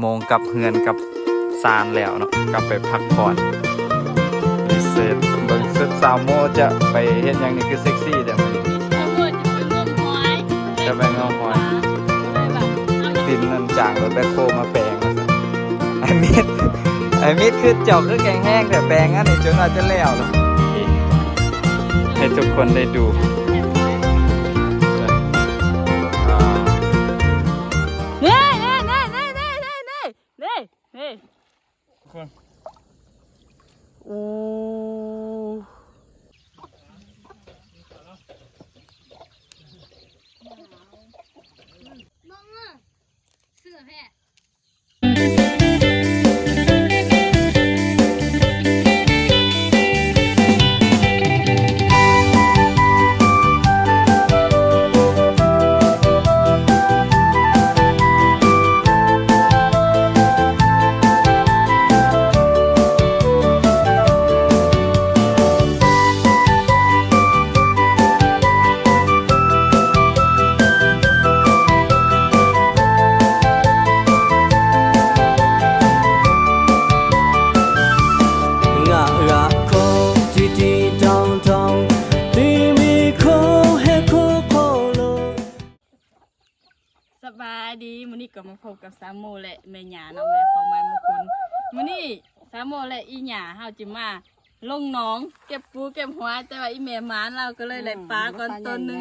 โมงกับเฮือนกับซานแล้วเนาะกลับไปพักผ่อนรีเซ็ตเบิ่งสุดสาวโมจะไปเฮ็ดหยังนี่คือเซ็กซี่แต่มื้อนี้จะไปงมหอยดินนั่นจางรถแบคโฮมาแปลงว่าซั่นไอ้มิดคือเจ้าคือแกงแห้งแต่แปลงอันนี้จนว่าจะแล้วเนาะให้ทุกคนได้ดูโอ้น้องอ่ะเสื้อแพะสบายดีมื้อนี้ก็มาพบกับสามโมและแม่หญ้าเนาะแม่พ่อแม่มงคลมื้อนี้สามโมและอีหญ้าเฮาจิมาลงหนองเก็บปูเก็บหอยแต่ว่าอีแม่หมานเราก็เลยได้ปลาก่อนต้นนึง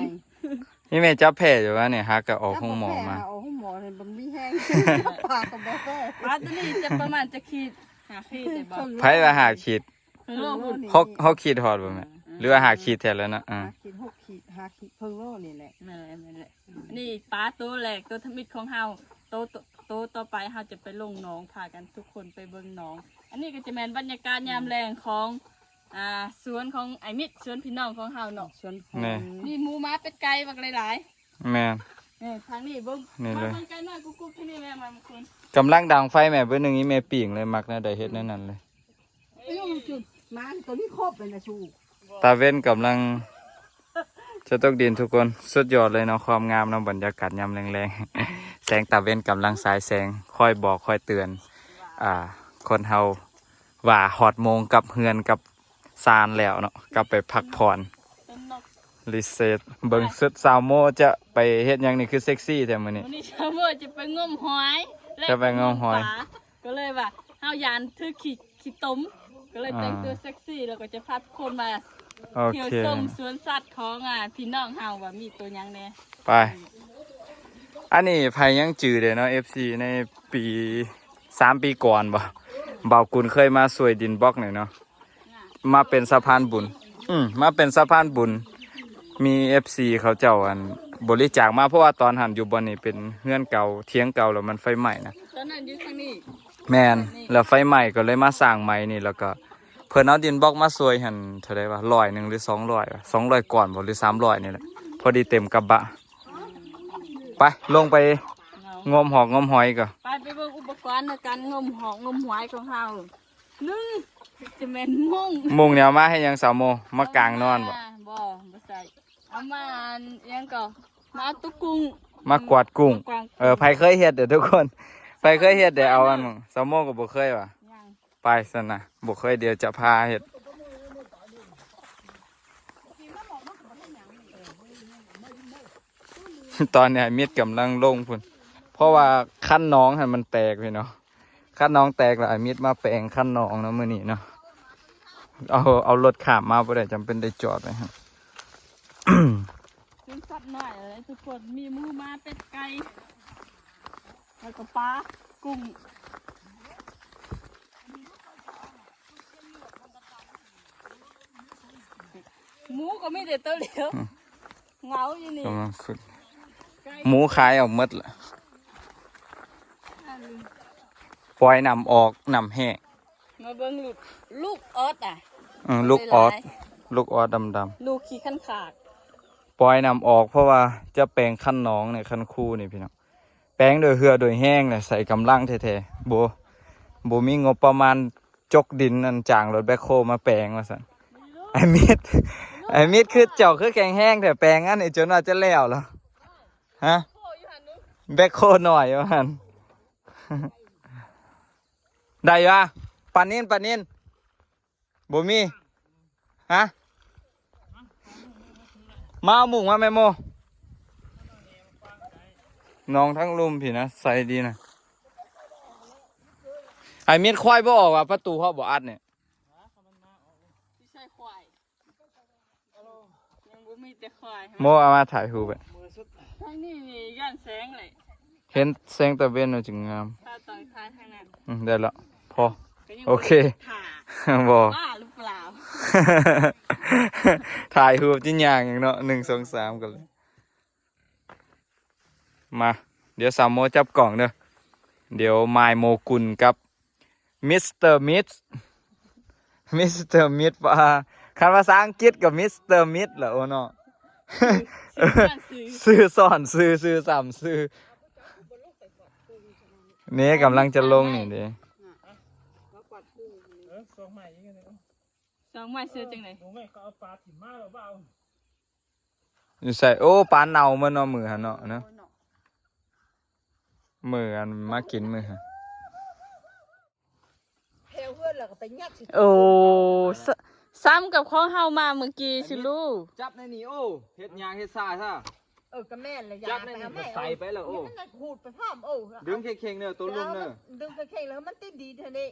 นี่แม่จับแผลอยู่ว่าเนี่ยฮักก็ออกห้องหมอมา เอาห้องหมอเลยมันไม่แห้งปลากับบ่แพ้ ปลาตัวนี้จะประมาณจะขีด5ขีดได้บ่ ไผว่าหาขีด เพิ่งโลพุ่น หกขีดฮอดบ่แม่หรือว่าหาขีดแทนแล้วนะขีด6 ขีด5 ขีดเพิ่งโลนี่แหละ นั่นแหละนี่ปลาตัวแรกตัวทมิดของเฮาโตต่อไปเฮาจะไปลงหนองพากันทุกคนไปเบิ่งหนอง อันนี้ก็จะแม่นบรรยากาศยามแรงของสวนของไอ้มิดสวนพี่น้องของเฮาเนาะ ส่วนของ นี่หมูม้าเป็ดไก่บักหลาย แม่ ๆนี่ทางนี้เบิ่ง นี่เลย มาเบิ่งไก่น้อยกุ๊กๆที่นี่แม่มาเมื่อคืน กำลังดังไฟแม่เบิ่งนึงนี้แม่ปิ่งเลยมักนะได้เฮ็ดแนั่นนั่นเลย ไอ้ลูกจุดมาตัวนี้ครบเลยนะชู ตาเว้นกำลังจะตกดินทุกคนสุดยอดเลยเนาะความงามเนาะบรรยากาศยามแรงๆ แสงตาเว้นกำลังสายแสงคอยบอกคอยเตือนคนเฮาว่าฮอดโมงกับเฮือนกับซานแล้วเนาะกลับไปพักผ่อน ต้นนก รีเซ็ตเบิ่งสุดสาวโมจะไปเฮ็ดหยังนี่คือเซ็กซี่แต่มื้อนี้ วันนี้ชาวบ้านจะไปงมหอยและ จะไปงมหอย ปลาก็เลยว่าเฮายานถือขี้ต้มก็เลยแต่งตัวเซ็กซี่แล้วก็จะพาทุกคนมา โอ เที่ยว เค ชมสวนสัตว์ของพี่น้องเฮาว่ามีตัวหยังแน่ ไปอันนี้ไผยังจือเด้เนาะ FC ในปี3 ปีก่อนบ่บ่าวกุลเคยมาสวยดินบล็อกหน่อยเนาะมาเป็นสะพานบุญมาเป็นสะพานบุญมี FC เขาเจ้าบริจาคมาเพราะว่าตอนหันอยู่บนนี่เป็นเฮือนเก่าเถียงเก่าแล้วมันไฟไหม้นะ ตอนนั้นอยู่ทางนี้ แม่นแล้วไฟไหม้ก็เลยมาสร้างใหม่นี่แล้วก็เพิ่นเอาดินบล็อกมาสวยหันเท่าใดวะ100หรือ200วะ200ก่อนบ่หรือ300นี่แหละพอดีเต็มกระบะไปลงไป เงาง มหอกงมหอยก็ ไปเบิ่งอุปกรณ์ในการงมหอกงมหอยของเฮานึ่งจะแม่นมุ่ง มุงเนี่ยเอามาให้ยังสาวโมมากลางนอนบ่ บ่ใส่เอามาอิหยังก็มาเอาตุกกุ้ง มากวาดกุ้ง กวาง ไผเคยเฮ็ดเด้อทุกคนไผเคยเฮ็ดเด้อเอาสาวโมก็บ่เคยว่ะ ย่าง ไปซั่นน่ะบ่เคยเดี๋ยวจะพาเฮ็ด ตอนเนี้ยมิดกำลังลงพุ่นเพราะว่าขั้นน้องหันมันแตกพี่เนาะขั้นน้องแตกแล้วไอ้มิดมาแปลงขั้นน้องเนาะมื้อนี้เนาะเอารถข้ามมาบ่ได้จำเป็นได้จอดไว้ครับ เป็นสัตว์น้อยเลยทุกคนมีหมูม้าเป็ดไก่แล้วก็ปลากุ้งหมูก็ไม่ได้ตัวเดียวเหงาอยู่นี่ กำลังฝึกหมูขายออกหมดละปล่อยนำออกนำแห้ง มาเบิ่งลูกออสลูกออส หลาย ลูกออสดำ ๆลูกขี้ขันขาด ๆปล่อยนำออกเพราะว่าจะแปลงขั้นน้องเนี่ยขั้นคู่นี่พี่น้องแปลงโดยเหือโดยแห้งเนี่ยใส่กำลังแท้ๆบ่มีงบประมาณจกดินนั่นจ้างรถแบคโฮมาแปลงว่าซั่นไอ้มิดคือเจ้าคือแข็งแห้งแต่แปลงอันนี้จนว่าจะแล้วเหรอฮะ โอ้ยหันนู้น แบคโฮหน่อยว่าหั่น ได้ยะปานนินบ่มีฮะมาเอาหมุงมาแม่โมน้องทั้งลุมพี่นะใส่ดีนะไอ้เม็ดควายบ่ออกว่ะประตูเขาบ่อัดเนี่ย ที่ใช่ควายยังบ่มีแต่ควาย โมเอามาถ่ายรูปไป ทางนี้นี่ย่านแสงเลย เห็นแสงตะเวนจึงงาม ถ้าตอนท้ายทางนั้น ได้แล้วพอ ก็ยัง โอเค ถ่า บอ บ้าหรือเปล่า ถ่ายรูปที่ยางอย่างเนาะ1 2 3กันเลยมาเดี๋ยวสามโมจับกล่องเด้อเดี๋ยวไมายโมกุลกับมิสเตอร์มิดว่าคันภาษาอังกฤษกับมิสเตอร์มิดเหรอโอ้เนาะ ซื้อสอนซื้อสามซื้อนี่กำลังจะลงนี่เด้ สองใหม่ยังไงเนี่ย สองไม้ซื้อจังไหน หนูไม่ก็เอาปลาถิ่มมาหรือเปล่า อยู่ใส่โอ้ปลาเน่ามันเนาะมือหันเนาะเนาะมืออันมากินมือหัน เฮลเพื่อนแล้วก็ไปยัดสิ โอ้ซ้ำกับของเฮามาเมื่อกี้สิลูก จับในนี่โอ้เฮ็ดยางเฮ็ดซ่าซะ ก็แม่นเลย จับในนี่ก็ใส่ไปแล้วโอ้ มันน่ะหูดไปพร้อมโอ้ ดึงเข่งๆเด้อตัวลุมเด้อ ดึงไปเข่งแล้วมันติดดีเท่านี้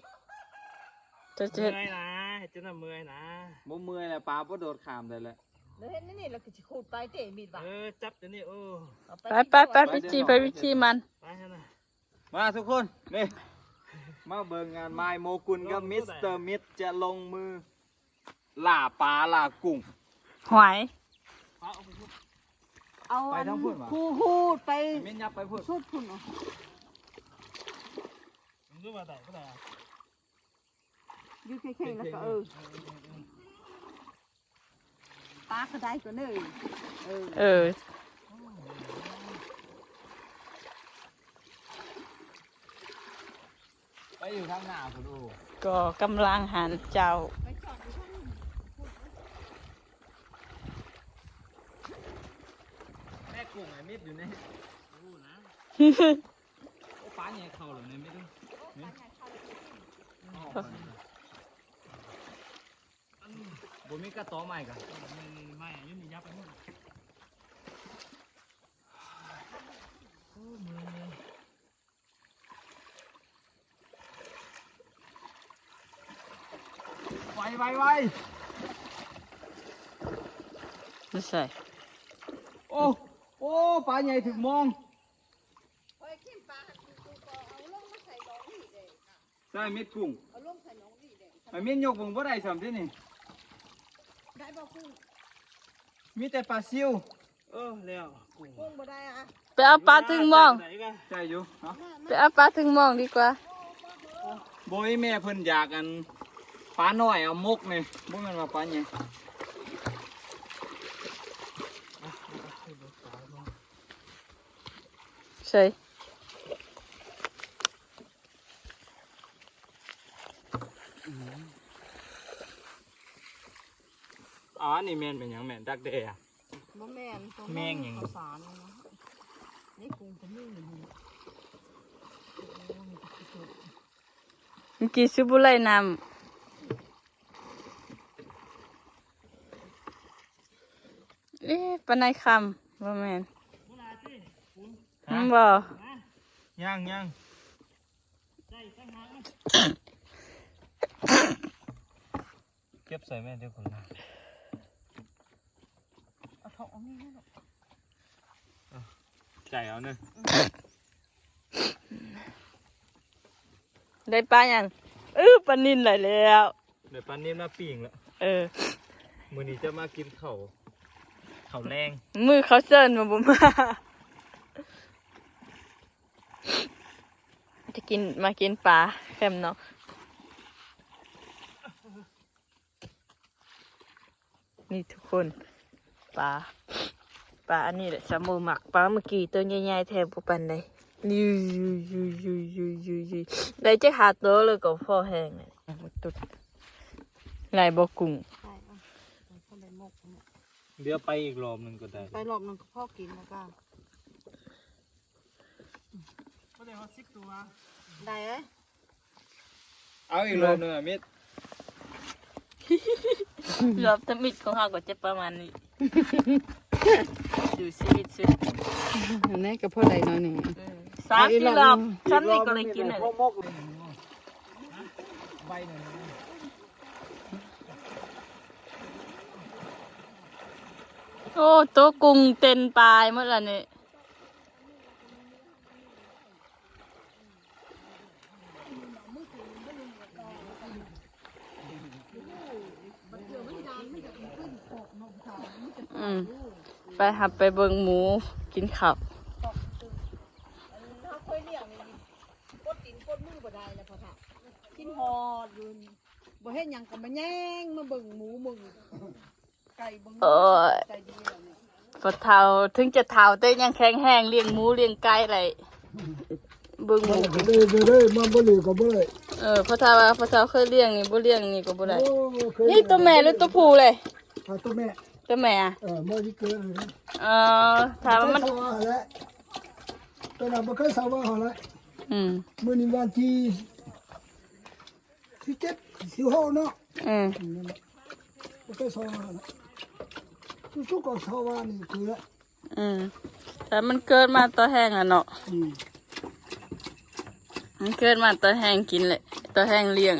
จะ เมื่อยนะเจ้าหน้าเมื่อยนะ บ่เมื่อยแหละปลาบ่โดดข้ามได้แหละ แล้วเห็นนี่แล้วก็สิขูดไปเตะมีดบ่ จับเดี๋ยวนี้โอ้ ไปวิธีมัน ไปฮะนะ มาทุกคนนี่มาเบิ่งงานไม้โมกุลกับมิสเตอร์มิดจะลงมือล่าปลาล่ากุ้ง หวย ปลาเอาไปพูด เอา ไปทั้งพุ่นวะ หูดไป มิดยับไปพุ่น สุดพุ่น มึงรู้ว่าไหนก็ได้ อยู่เข่งๆแล้วก็ปลาก็ได้ก็เนย เออ ไปอยู่ทางหน้าพุ่นโอ้ ก็กำลังหันเจ้า แม่กุ้งไอ้มิดอยู่ในโอ้ปลาใหญ่เข้าเหรอในมิดนี่บ่มีกระต้อใหม่กัน ไม่ยืนยับไปหมดโอ้มือ ไว ไม่ใช่ โอ้ปลาใหญ่ถึงมอง โอ้ยขึ้นปลากูก็เอาลงมาใส่ดองนี่เด้ ใช่มิดกุ้ง เอาลงใส่น้องนี่เด้ ไอ้มิดยกบุงบ่ได้สำที่นี่ ได้บ่กุ้ง มีแต่ปลาซิว เออแล้วกุ้ง กุ้งบ่ได้อ่ะ ไปเอาปลาถึงมอง ไหนกัน ใช่อยู่เนาะ ไปเอาปลาถึงมองดีกว่า โบยแม่เพิ่นอยากกันปลาน้อยเอามกนี่บ่แม่นว่าปลาใหญ่ ใช่ อ๋อนี่แม่นเป็นหยังแม่นดักแด้อะ บ่แม่นตัว แม่งหยัง ข้าวสารนะนี่กุ้งก็มีอยู่นี่ เมื่อกี้ซื้อบุไลน้ำปานายคำบ่แม่นบ่ ยังเก็บใส่แม่เดี๋ยวผม เอาทองเอานี่นะ ใส่เอาเนอะ ได้ปลายังปลานินไหลแล้ว เดี๋ยวปลานิ่มมาปิ้งแล้ว มื้อนี้จะมากินข้าวแรง มือเขาเซิร์นมาบ่มาจะมากินปลาแคมเนาะนี่ทุกคนปลาอันนี้แหละสามโมหมักปลาเมื่อกี้ตัวใหญ่ๆแทบปุ๊ปันเลยยูได้จะหาตัวเลยก็พอแห้งเลยตุดลายบ่กุ้ง ใช่เอาเข้าไปมกเนี่ย เดี๋ยวไปอีกรอบหนึงก็ได้ ไปรอบนึงก็พ่อกินแล้วก็ ก็ได้ว่า10 ตัว ได้เอ้ย เอาอีกโลนึงอ่ะมิด รอบทมิดของเราก็จะประมาณนี้ดูชีวิตสุด อันนี้ก็พอได้น้อยหนึ่ง 3 4 รอบฉันนี่ก็เลยกินเลย ใบหนึ่ง โอ้โต๊ะกุ้งเต็นปลายหมดแล้วนี่ไปหับไปเบิ่งหมูกินข้าว เขาเคยเลี้ยงกดตีนกดมือบ่ได้แล้วพ่อค่ะกินหอดอยู่บ่เห็นหยังก็มาแย่งมาเบิ่งหมูมึงไก่เบิ่งไก่ดีแล้วเนี่ย พอเท่าถึงจะเท่าแต่ยังแข็งแห้งเลี้ยงหมูเลี้ยงไก่อะไรเบิ่งหมู ได้มาบ่เลยก็บ่ได้ พอเท่าว่าพอเท่าเคยเลี้ยงนี่บ่เลี้ยงนี่ก็บ่ได้ โอ้เคย นี่ตัวแม่หรือตัวผู้เลย หาตัวแม่ ตัวแม่อะ มาที่เกิดเลยนะ ถามว่ามัน เคยสาวาแล้วตัวนั้นบ่เคยสาวาหาแล้ว อืม มื้อนี้วันที่17สิ6เนาะ อืม นั่นแหละบ่เคยสาวาแล้วทุกๆก็สาวานี่คือละ แต่มันเกิดมาตัวแห้งอ่ะเนาะ อืม มันเกิดมาตัวแห้งกินเลยตัวแห้งเลี้ยง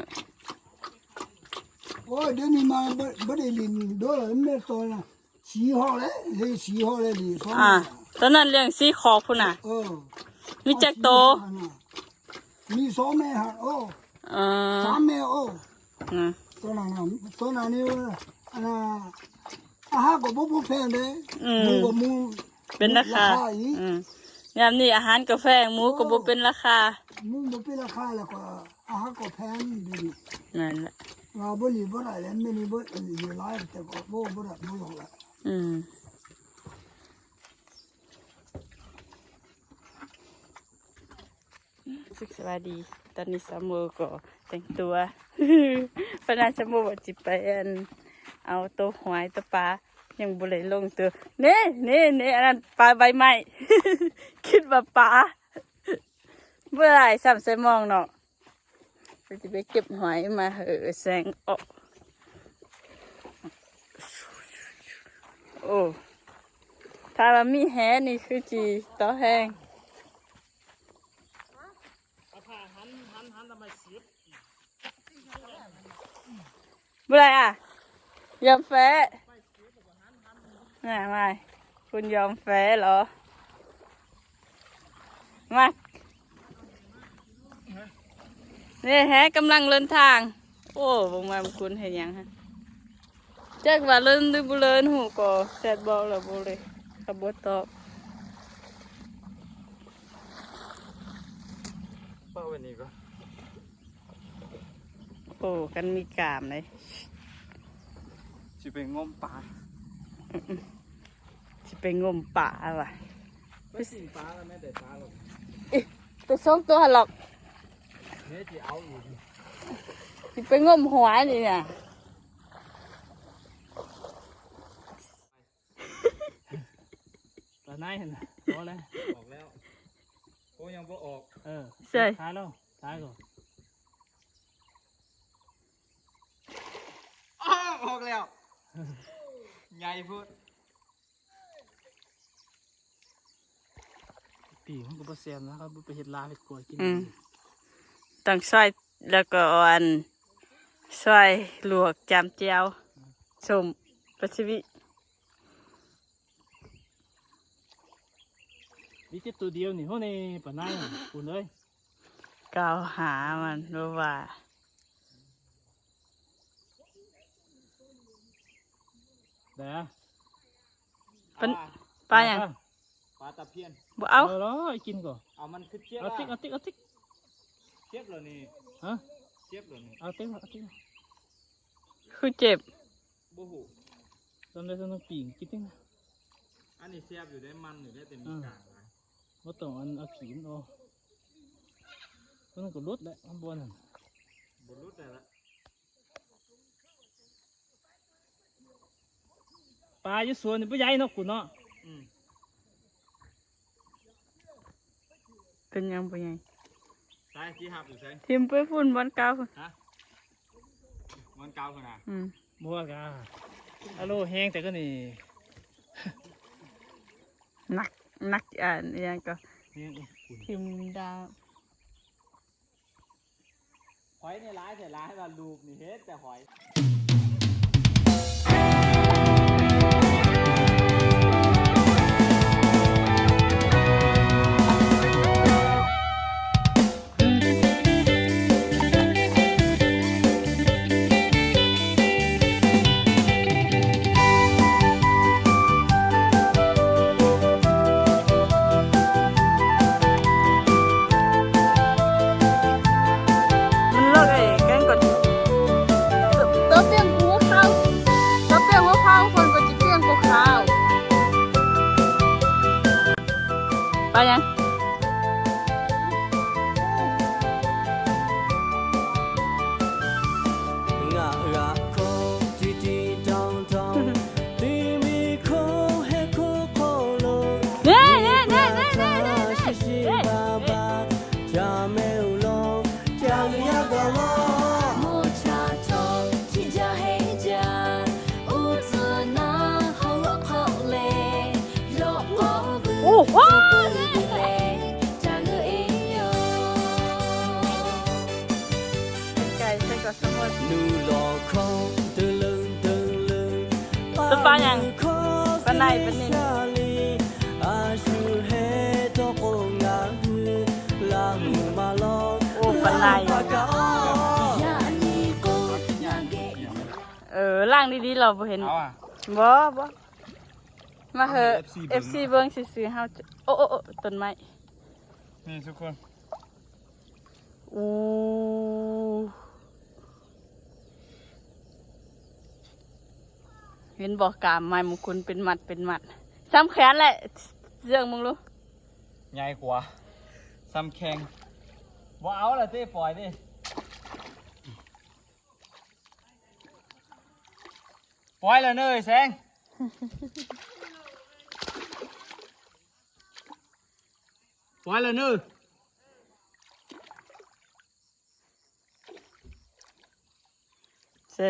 โอ้ยเดี๋ยวนี้มาบ่ได้ลินโดยแม่ตัวน่ะสีห่อแล้วเฮ้ยสีห่อแล้วนี่สอง ตอนนั้นเลี้ยงสีขอบพุ่นน่ะ มีจักโต มีสองแม่ฮะโอ้สามแม่โอ้ อืม ตัวนั้นนี่อันน่ะอาหารก็บ่แพงเด้มูก็มู เป็นราคา อีก ยามนี้อาหารกาแฟหมูก็บ่เป็นราคา มูบ่เป็นราคาแล้วก็อาหารก็แพงดี นั่นแหละ ว่าบ่นี่บ่ได้แล้วไม่นี่บ่อยู่หลายแต่ก็บ่ได้บ่ลงละ สุขสวัสดี ตอนนี้สามโมก็แต่งตัว พนักสามโมว่าจิไปเอาตัวหอยตัวปลายังบุเลยลงตัวนี่อันนั้นปลาใบไม้ คิดว่าปลาเมื่อไรสามใส่มองเนาะเราจะไปเก็บหอยมาเหอะแสงออกโอ้ถ้าเรามีแหนี่คือจีต่อแห้ง หันทำไมเสียบ เมื่อไรอ่ะยอมแฟ้น่ะไม่คุณยอมแฟ้เหรอมานี่แฮะกำลังเดินทางโอ้บงมาคุณเห็นยังฮะแจ็คว่าเลินหรือบุเลินหูก็แซดบอกแล้วบุเลยขับรถตอบ เป้าวันนี้ก็ โอ้กันมีกามเลย สิไปงมปลา ที่ไปงมป่าว่ะ ไปสิงปลาแล้วแม่ได้ปลาหรอก ตัวสองตัวหรอก เนี่ยสิเอาอีก ที่ไปงมหัวนี่เนี่ย ตาไหนเห็นนะพอแล้ว ออกแล้วโอ้ยังบ่ออก ใช่ ท้ายแล้วท้ายก่อน ออกแล้วใหญ่พูด ปีมันก็บ่แซ่บนะครับบ่ไปเฮ็ดลาเฮ็ดกล้วยกิน ต้องซอยแล้วก็เอาอันซอยลวกจามเจียวสมปัสสิวิ มีแต่ตัวเดียวนี่เฮาในปานนั้นคุณเอ้ย กล่าวหามันว่า เด้อ เป็นปลาอย่าง ปลาตะเพียน บ่เอา เอาแล้วกินก่อน เอามันคือเจี๊ยบ เอาติ๊กเอาติ๊กเอาติ๊ก เจี๊ยบเหรอนี่ ฮะ เจี๊ยบเหรอนี่ เอาติ๊กเอาติ๊ก คือเจ็บ บ่หู ตอนนี้ต้องปีงกินติ๊กนะ อันนี้เสียบอยู่ได้มันอยู่ได้แต่มีกลางนะ บ่ต้องอันเอาขีมเอามันก็ลดแล้วมันบ่นั่น บ่รู้แต่ละ ปลาอยู่สวนนี่บ่ใหญ่เนาะคุณเนาะ อืม เป็นยังบ่ไง ใช่ที่หับอยู่ใช่ ทิมไปฝุ่นบอนเก่า ฮะ มันเก่าขนาด บัวกาอะโลแห้งแต่ก็นี่ นักยังก็ แห้งอุ่น พิมพ์ดาว หอยนี่ร้ายแต่ร้ายว่าลูกนี่เฮ็ดแต่หอย มันเลิกไอ้แกงก่อนตัวเปลี่ยนหัวข้าวตัวเปลี่ยนหัวข้าวคนก็จะเปลี่ยนหัวข้าวไปยัง ngã ngã khô chi chi trong trong đi mi khô hay khô khô luôn เน่เน่เน่เน่เน่ chi chi ba ba cha mèo long cha nya ga lo木茶头，亲家黑家，屋子那好热好累，肉包不 โอ้ว้า 累，加个应用。 ไก่ใส่กับสมุน nu lo khô từ lưng Tôi ba nhằng. Ba này, ba nín. a su he to ko nga la ma lo โอ้ปลาไหล 呀，你够那给。 ล่างดีๆเราบ่เห็น เอาอ่ะ บ่มาเหอะ FC เบิ่งซื่อๆเฮาจะโอ้ต้นไม้ นี่ทุกคน อู้เห็นบอกกามไม้มงคลเป็นมัดซ้ำแขนแหละเรื่องมึงรู้ ใหญ่กว่าซ้ำแข็งบ่เอาละเต้ปล่อยดิปล่อยแล้วเนยแสง ปล่อยแล้วเนย เซ่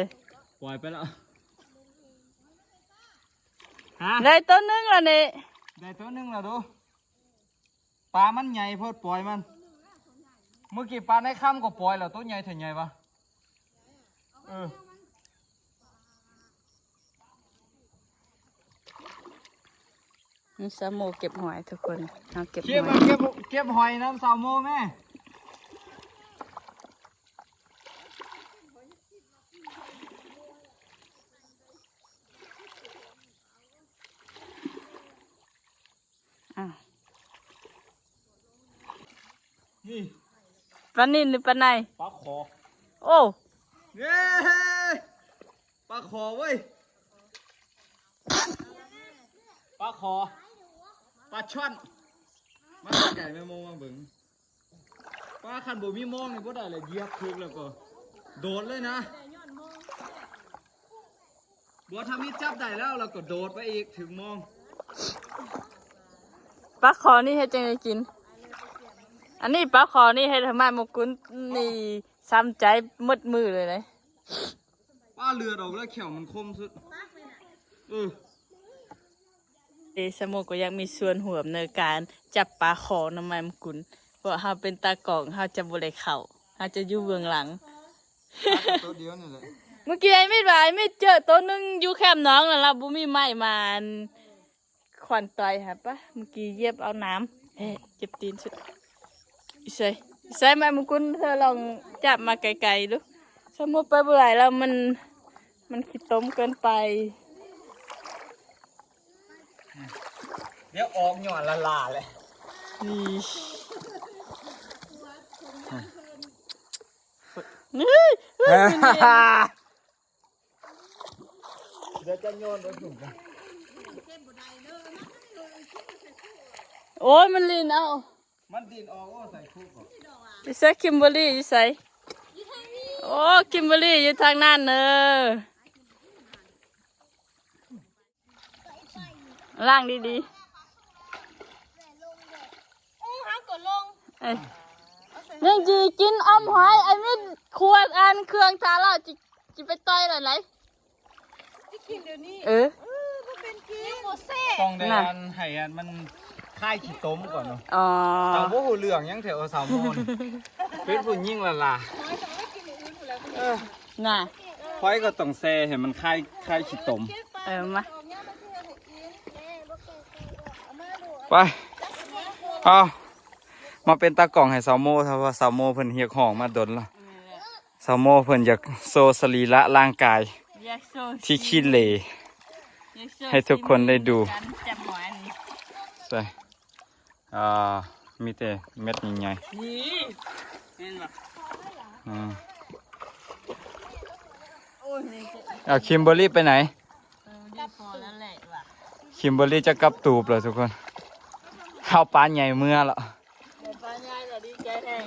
ปล่อยไปแล้วฮะ ได้ต้นนึงแล้วนี่ ได้ตัวหนึงแล้วดูปลามันใหญ่โพดปล่อยมัน เมื่อกี้ปลาในค่ำก็ปล่อยแล้วตัวใหญ่ถึงใหญ่ปะเออ มีสามโมเก็บหอยทุกคนเอาเก็บห เก็บ อ มาย เก็บหอยน้ำสาวโมแม่ อ้าว นี่ ปลานิ่นหรือปลาใน ปลาขอ โอ้ เย้ปลาขอเว้ยปลาขอปลาช่อนมันไก่ไม่มองมาเบึงปลาคันบ่มีมองนี่บ่ได้เลยเหยียบคึกแล้วก็โดดเลยนะบัวทำมีจับได้แล้วเราก็โดดไปอีกถึงมอง ปลาคอนี่ให้จังได้กิน อันนี้ปลาคอนี่ให้ทำไมมงกุลนี่ซ้ำใจหมดมือเลยนะ ป้าเรือดอกแล้วเขียวมันคมสุดสมุก็ยังมีส่วนห่วมในการจับปลาคอน้ำมันมงกุลเพราะเขาเป็นตากล่องเขาจะบริเข่าเขาจะอยู่เบื้องหลัง ตัวเดียวนี่แหละ เมื่อกี้ไอ้มิดว่าไอ้มิดเจอตัวหนึงอยู่แคมป์น้องแล้วล่ะบุมีไม้มาขวัญต่อยฮะปะเมื่อกี้เหยียบเอาน้ำเฮ้เจ็บตีนสุดอีใส่แม่มงกุลเธอลองจับมาไกลๆดูสมมติไปบ่ไหลแล้วมันขี้ต้มเกินไป เดี๋ยวออกหย่อนละลาเลย นี่เฮ้ยเฮ้ย เดี๋ยวจะโยนไปถุงกัน โอ้ยมันลีนเอา มันดินออกโอ้ใส่คุกก่อน อยู่ใส่คิมเบอรี่อยู่ใส่โอ้คิมเบอรี่อยู่ทางนั้นเนอะล่างดีๆเอ้ยยังจีกินอมหอยไอ้มิดขวดอันเครื่องทาเราจิ จะไปต่อยอะไร กินเดี๋ยวนี้ เออ มันเป็นกินโมเซ่ ต้องได้อันให้อันมันค่ายขี้ต้มก่อนเนาะ อ๋อ เต่าบ่หูเหลืองยังแถวสามโมนเป็นผู้ยิ่งละล่ะเออ น่ะ พอยก็ต้องแซ่ให้มันค่ายขี้ต้ม มา ไปเอามาเป็นตากล่องให้สาวโมเพราะว่าสาวโมเพิ่นเฮียกห้องมาดนละสาวโมเพิ่นอยากโซสรีระร่างกายที่ขี้เหร่ ให้ทุกคนได้ดู จับหมอน ใช่มีแต่เม็ดใหญ่ นี่เห็นปะ ๆอืม โอ้ยนี่จะ เอาคิมเบอรรี่ไปไหน ได้พอแล้วแหละว่ะ คิมเบอรรี่จะกลับตูบแล้วทุกคนเข้าปานใหญ่เมื่อแล้ว เดี๋ยวป้าย่ายจะดีใจแห้ง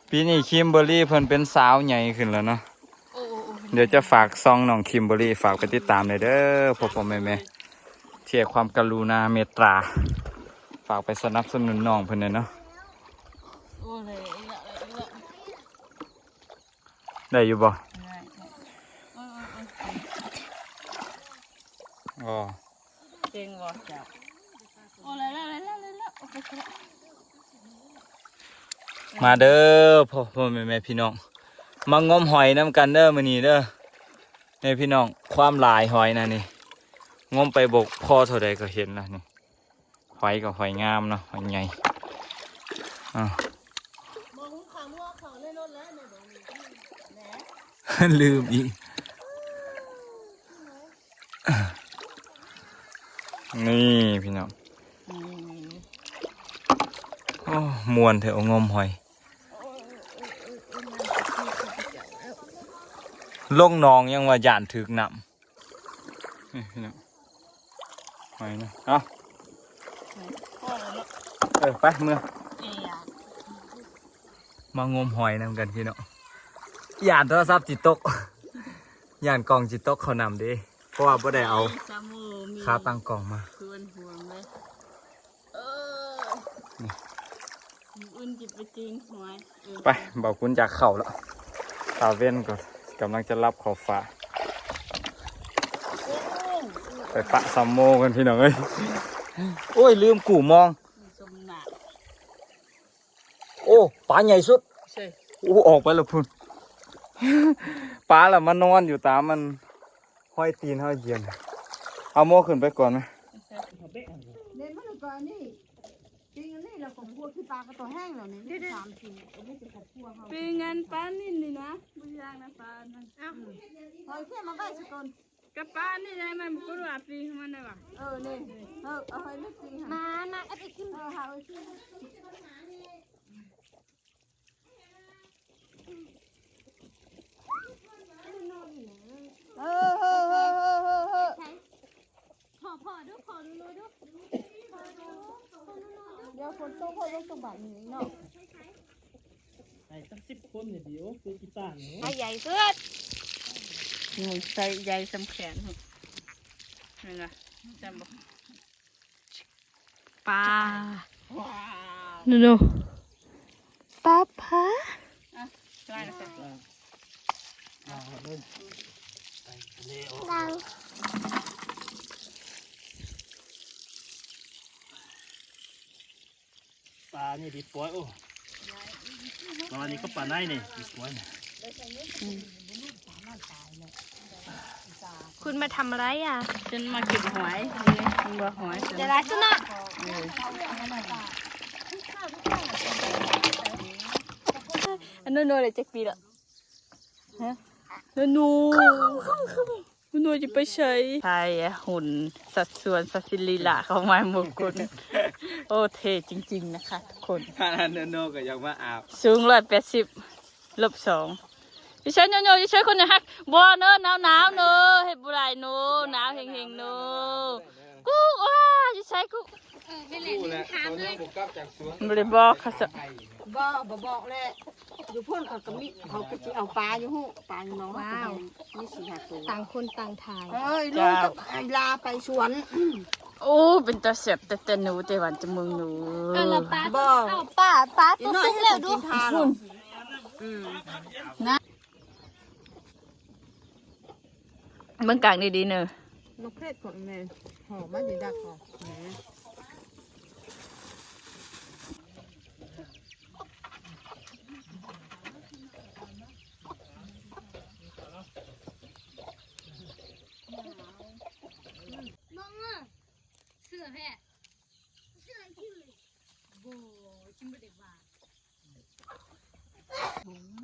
ปีนี้คิมเบอรรี่เพิ่นเป็นสาวใหญ่ขึ้นแล้วเนาะ โอ้ เดี๋ยวจะฝากซองน้องคิมเบอรรี่ฝากไปติดตามเลยเด้อพ่อแม่เที่ยความกรุณาเมตตาฝากไปสนับสนุนน้องเพิ่นเลยเนาะ โอ้เลยอีกแล้ว ได้อยู่บ่ ได้โอ้ อ๋อ เก่งว่ะจับโอ้เลยแล้วโอเคแล้ว มาเด้อพ่อแม่พี่น้องมางมหอยน้ำกันเด้อมื้อนี้เด้อนี่พี่น้องความหลายหอยนะนี่งมไปบกพ่อเท่าใดก็เห็นแล้วนี่หอยกับหอยงามเนาะหอยใหญ่ลืมอีกนี่พี่น้องโอ้มวนเถอะงมหอยลงหนองยังว่าย่านถึกน้ำนี่พี่น้องหอยนะเอาไปเมื่อ มางมหอยนำกันพี่น้องย่านโทรศัพท์จิตตกย่านกล่องจิตตกเขานำเดิเพราะว่าบ่ได้เอาขาตั้งกล่องมา ชวนห่วงเลยอุ่นจิบไปจริงหวย ไปบอกคุณจากเข่าแล้วตาเว้นก่อนกำลังจะรับขอบฟ้าไปปะซัมโมกันพี่น้องเอ้ยโอ้ยลืมกู่มอง สมหนัก โอ้ปลาใหญ่สุด ใช่ โอ้ออกไปแล้วพุ่นปลาละมันนอนอยู่ตามมันห้อยตีนห้อยเยียนเอาโมขึ้นไปก่อนไหม เล่นมันก่อนนี่จริงอันนี้เราของพวกที่ปลากระตัวแห้งแล้วนี่3 4อันนี้จะขอบครัวเฮา ปีงานป้านี่นี่นะบุญยางนะป้านั่น หอยแค่มาไว้สักก่อน กับป้านี่ได้ไหมมันก็รู้ว่าปีมันได้ป่ะ นี่เอาหอยไม่จริงมาเอาไปกินหาไว้กินเดี๋ยวคนโตพ่อลงตรงบ่ายนี้เนาะ ไอ้ตั้ง10 คนเนี่ยเดี๋ยวคือกีตาร์เนี่ย ให้ใหญ่ขึ้น หนูใส่ใหญ่สำแขนหนูนี่นะจำบอกปลานูปลาพะได้แล้วค่ะ ปลานี่ดีป่วยโอ้ตอนนี้ก็ปลาไหนนี่ดีป่วยเนี่ย คุณมาทำอะไรอ่ะ ฉันมาเก็บหอยนี่คุณบอกหอย จะได้ชนะ อันนู้นเลยจะปีละฮะนูนูจะไปใช้ใช่หุ่นสัดส่วนสัดสิริละของไม้มงกุฎโอ้เท่จริงๆนะคะทุกคน ท่านโนก็ยังมาอาบ สูง180 ลบ 2ดิฉันโยดิฉันคนจะฮักบัวเนอะหนาวเนอะเฮ็ดบุไรเนอะหนาวเฮงๆเนอะกูว้าดิฉันกู กูแหละตัวนี้บุกกลับจากสวน บริบอกเขาจะ บ่บอกแหละอยู่พ่นเขาก็มีเขาก็สิเอาปลาอยู่หูปลาอยู่น้องว้าวมี4-5ตัว ต่างคนต่างถ่าย ลูกกับลาไปสวน โอ้เป็นตัวเสียบแต่หนูแต่หวานจมูกหนู บ่ เอาป้าตัว น้อย สุก ให้ แล้ว เขา ดู กินทาหรอก เบิ่งกลางดีๆเนอะ นกเพศของแม่หอมมันดีดักหอมแหม มองอ่ะเสือแพะเสือที่โบชิมบดีว่า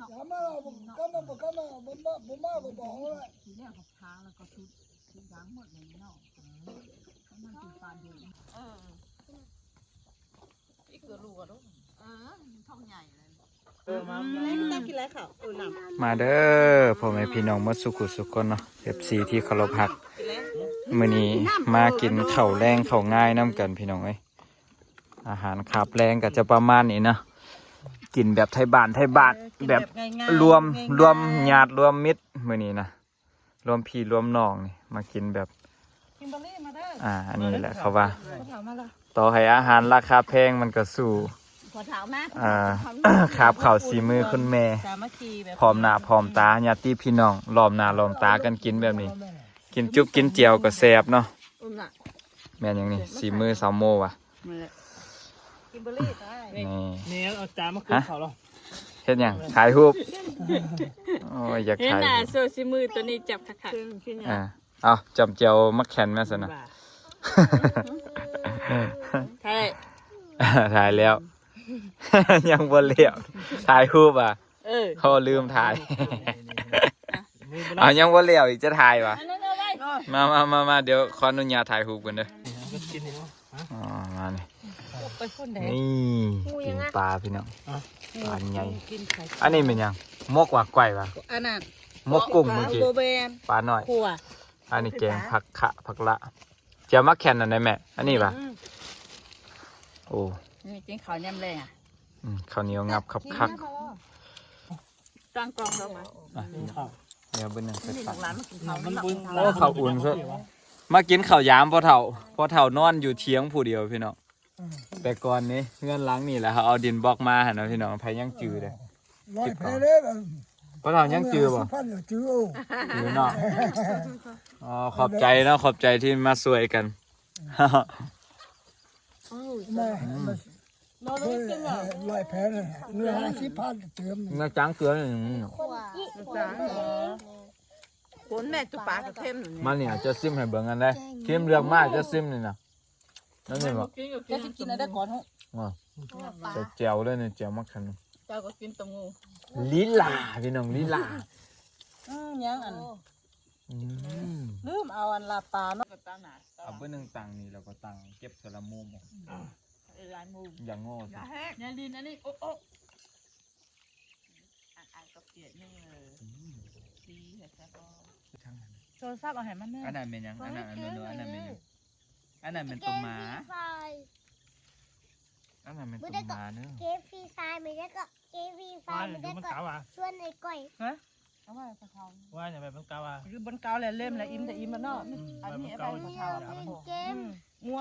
อย่ามาเราก็มาบ่มาก็บอกว่า ทีแรกเขาพาแล้วก็ทุบยางหมดเลยเนาะมันเป็นปลาดูอีกตัวลูกอ่ะลูกท้องใหญ่เลย มา ตั้งกินอะไรค่ะหนัง มาเด้อพ่อแม่พี่น้องหมดสุขุสุขคนเนาะ FC ที่เคารพรักมื้อนี้มากินข้าวแรงข้าวง่ายน้ำกันพี่น้องเอ้ยอาหารคาบแรงก็จะประมาณนี้เนาะกินแบบไทยบ้านแบบรวมญาติรวมมิตรมื้อนี้นะรวมพี่รวมน้องนี่มากินแบบ กินบะลี่มาได้ อันนี้แหละเขาว่า ถามมาละ ต่อให้อาหารราคาแพงมันก็สู้ ขอถามมา คาบข้าวสีมือคุณแม่ สามัคคีแบบ พร้อมหน้าพร้อมตาญาติพี่น้องล้อมหน้าล้อมตากันกินแบบนี้ กินจุ๊บกินเจียวก็แซ่บเนาะ น่ะ แม่นอย่างนี้สีมือสาวโมว่ะ กินบะลี่ได้ นี่ เนี่ยเอาจานมาคุกเขาหรอ เฮ็ดหยังถ่ายรูปโอ้ยอยาก เห็น ถ่าย น่ะ รูป โซซิมือตัวนี้จับคัก ขึ้น เอาจำเจียวมักแคนแม่สนะ ๆใช่ ถ่ายแล้ว ยังบ่เลี้ยวถ่ายรูปอ่ะ เออ เขาลืมถ่าย เอายังบ่เลี้ยวอีกจะถ่ายวะ อันนั้นอะไร มาเดี๋ยวขออนุญาตถ่ายรูปกันเด้อ กินนี่เนาะ อ๋อมานี่ ไปคนแดง นี่กินปลาพี่น้องปลาใหญ่ กินไข่ อันนี้เป็นหยังมกว่าไก่วะ อันนั้น มกกุ้งเมื่อกี้ โบเบน ปลาหน่อย ขัว อันนี้แกงผักขะผักละเจียวมักแคนอันไหนแม่อันนี้ปะโอ้ นี่กินข้าวยำแรงอ่ะ ข้าวเหนียวงับคับคัก ตั้งกล่องเข้ามา ข้าว เดี๋ยวเบนหนึ่งใส่ปาก ร้านมันกินข้าว มันบุญ โอ้ข้าวอุ่นซะมากินข้าวยามพอเถ่านอนอยู่เทียงผู้เดียวพี่น้องแต่ก่อนนี้เงื่อนหล้างนี่แหละเขาเอาดินบล็อกมาเห็นไหมพี่น้องไผยังจืดเลย ร้อยแพ้เลย พอเถ่ายังจืดบ่ พันจือ จืดเนาะอ๋อขอบใจเนาะขอบใจที่มาสวยกัน แม่ร้อยแพ้เลยเนื้อ50,000เติม เนื้อจังเกลือนี่ คนแม่ตุปลากับเข้ม มาเนี่ยจะซิมให้เบิ่งกันได้เค็มเรืองมากจะซิมนี่นะนั่นนี่บ่ จะกินอะไรก่อนฮะ อ๋อใส่แจ่วเลยเนี่ยแจ่วมักขัน เจ้าก็กินตะงู ลีลาพี่น้องลีลา ยังอันลืมเอาอันลาปลาเนาะ ก็ตามหนา เอาเบอร์หนึ่งตังนี่แล้วก็ตังเก็บสละมุม ร้านมู อย่างโง่สิ ยาดินอันนี้โอ้อ่านก็เปลี่ยนนี่ดีเห็ดแต่ก็โทรศัพท์เอาให้มันเน อัน อะ นั้นเป็นยังอันนั้นอันนั้นอันนั้นเป็นยังอันนั้นเป็นตัวหมาอันนั้นเป็นตัวหมาเนอะ เกฟรีไฟล์ไม่ได้ก็เกฟรีไฟ ว่า ล์ไม่ ดู ได้ มัน ก็ เก่าอ่ะ ชวนไอ้ก้อย เอาไว้กระเพรา ว่าอย่างไรมันเก่าอ่ะ คือบนเกาแหละเล่มแหละอิ่มแต่อิ่มแล้วเนาะอันนี้เอาไปกระเพรา เล่นเกม งัว